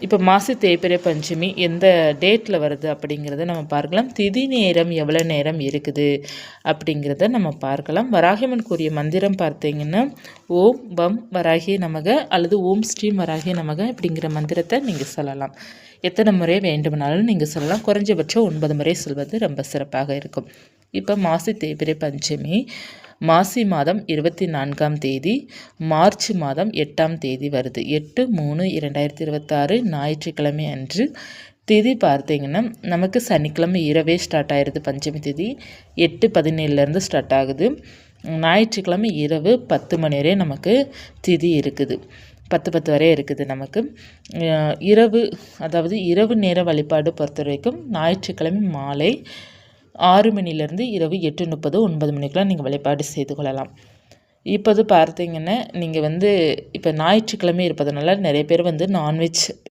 இப்போ மாசி தேய்பிறை பஞ்சமி எந்த டேட்டில் வருது அப்படிங்கிறத நம்ம பார்க்கலாம். திதி நேரம் எவ்வளோ நேரம் இருக்குது அப்படிங்கிறத நம்ம பார்க்கலாம். வராகியம்மன் கூறிய மந்திரம் பார்த்தீங்கன்னா ஓம் வம் வராகிய நமக அல்லது ஓம் ஸ்ரீம் வராகிய நமக அப்படிங்கிற மந்திரத்தை நீங்கள் சொல்லலாம். எத்தனை முறை வேண்டுமானாலும் நீங்கள் சொல்லலாம். குறைஞ்சபட்சம் 9 முறை சொல்வது ரொம்ப சிறப்பாக இருக்கும். இப்போ மாசி தேய்பிறை பஞ்சமி மாசி மாதம் 24ஆம் தேதி, மார்ச் மாதம் 8ஆம் தேதி வருது. 8/3/2026 ஞாயிற்றுக்கிழமை அன்று. திதி பார்த்தீங்கன்னா நமக்கு சனிக்கிழமை இரவே ஸ்டார்ட் ஆயிடுது. பஞ்சமி திதி 8:17 ஸ்டார்ட் ஆகுது. ஞாயிற்றுக்கிழமை இரவு 10 மணி வரை நமக்கு திதி இருக்குது. 10 வரை இருக்குது நமக்கு. இரவு, அதாவது இரவு நேர வழிபாடு பொறுத்த வரைக்கும் ஞாயிற்றுக்கிழமை மாலை 6 மணிலேருந்து இரவு 8:30 9 மணிக்கெலாம் நீங்கள் வழிபாடு செய்து கொள்ளலாம். இப்போது பார்த்தீங்கன்னா நீங்கள் இப்போ ஞாயிற்றுக்கிழமை இருப்பதனால நிறைய பேர் நான்வெஜ்